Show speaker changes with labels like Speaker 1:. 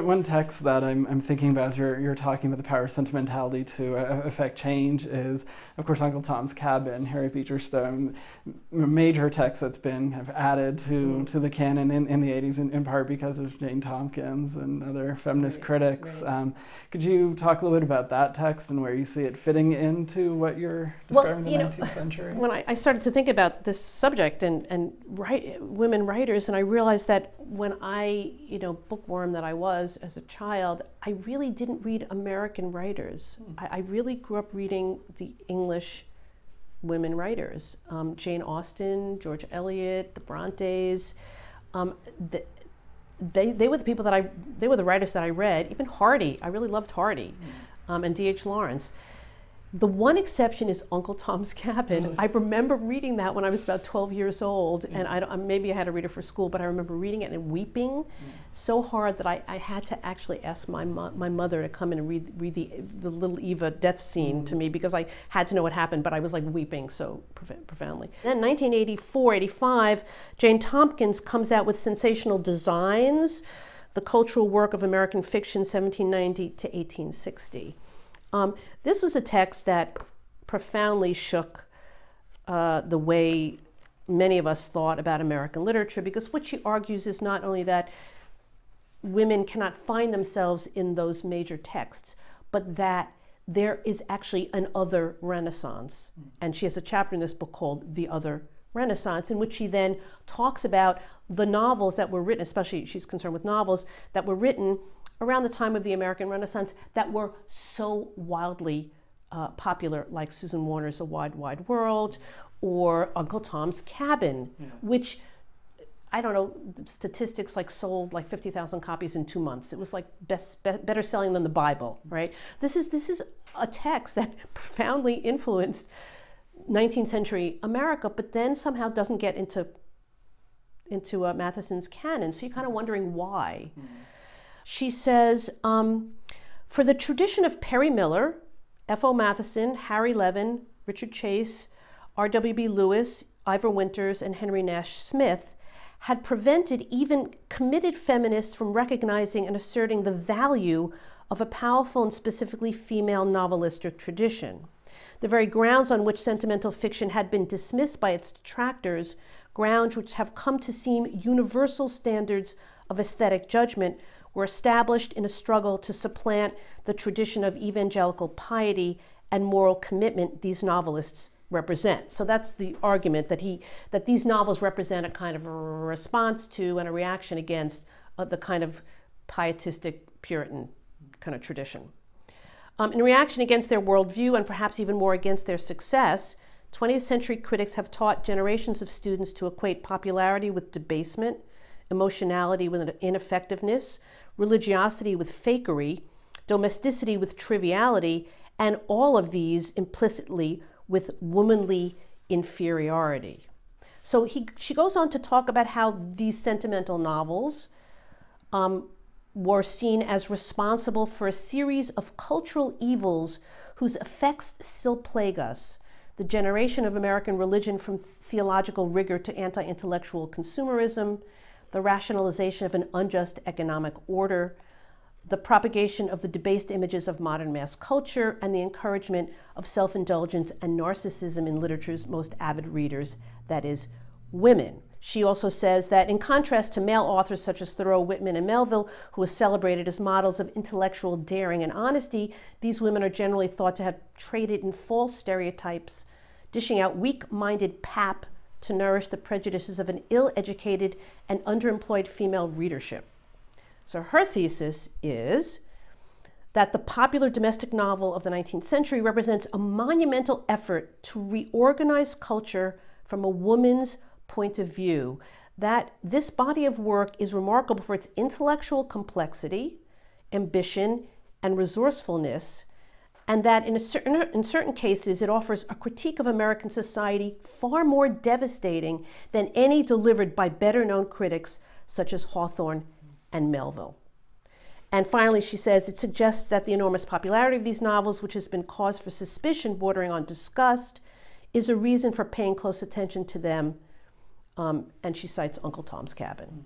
Speaker 1: One text that I'm thinking about as you're talking about the power of sentimentality to affect change is, of course, Uncle Tom's Cabin, Harriet Beecher Stowe, a major text that's been kind of added to the canon in the 80s, in part because of Jane Tompkins and other feminist critics. Right. Could you talk a little bit about that text and where you see it fitting into what you're describing in the 19th century?
Speaker 2: When I started to think about this subject and women writers, and I realized that when I, bookworm that I was as a child, I really didn't read American writers. I really grew up reading the English women writers. Jane Austen, George Eliot, the Brontes. They were the people that they were the writers that I read. Even Hardy, I really loved Hardy, and D.H. Lawrence. The one exception is Uncle Tom's Cabin. I remember reading that when I was about 12 years old, and maybe I had to read it for school, but I remember reading it and weeping so hard that I had to actually ask my mother to come in and read the little Eva death scene to me, because I had to know what happened, but I was like weeping so profoundly. Then 1984-85, Jane Tompkins comes out with Sensational Designs, the cultural work of American fiction, 1790 to 1860. This was a text that profoundly shook the way many of us thought about American literature, because what she argues is not only that women cannot find themselves in those major texts, but that there is actually an other Renaissance. And she has a chapter in this book called The Other Renaissance, in which she then talks about the novels that were written, especially she's concerned with novels that were written around the time of the American Renaissance that were so wildly popular, like Susan Warner's A Wide, Wide World, or Uncle Tom's Cabin, which, I don't know, statistics like sold like 50,000 copies in 2 months. It was like better selling than the Bible, right? This is a text that profoundly influenced 19th century America, but then somehow doesn't get into Matheson's canon. So you're kind of wondering why. She says, for the tradition of Perry Miller, F.O. Matheson, Harry Levin, Richard Chase, R.W.B. Lewis, Ivor Winters, and Henry Nash Smith had prevented even committed feminists from recognizing and asserting the value of a powerful and specifically female novelistic tradition. The very grounds on which sentimental fiction had been dismissed by its detractors, grounds which have come to seem universal standards of aesthetic judgment, were established in a struggle to supplant the tradition of evangelical piety and moral commitment these novelists represent. So that's the argument, that these novels represent a kind of a response to and a reaction against the kind of pietistic Puritan kind of tradition. In reaction against their worldview, and perhaps even more against their success, 20th century critics have taught generations of students to equate popularity with debasement, emotionality with ineffectiveness, religiosity with fakery, domesticity with triviality, and all of these implicitly with womanly inferiority. So she goes on to talk about how these sentimental novels were seen as responsible for a series of cultural evils whose effects still plague us. The generation of American religion from theological rigor to anti-intellectual consumerism, the rationalization of an unjust economic order, the propagation of the debased images of modern mass culture, and the encouragement of self-indulgence and narcissism in literature's most avid readers, that is, women. She also says that in contrast to male authors such as Thoreau, Whitman, and Melville, who are celebrated as models of intellectual daring and honesty, these women are generally thought to have traded in false stereotypes, dishing out weak-minded pap to nourish the prejudices of an ill-educated and underemployed female readership. So her thesis is that the popular domestic novel of the 19th century represents a monumental effort to reorganize culture from a woman's point of view, that this body of work is remarkable for its intellectual complexity, ambition, and resourcefulness, and that in certain cases it offers a critique of American society far more devastating than any delivered by better-known critics such as Hawthorne and Melville. And finally, she says, it suggests that the enormous popularity of these novels, which has been cause for suspicion bordering on disgust, is a reason for paying close attention to them. And she cites Uncle Tom's Cabin.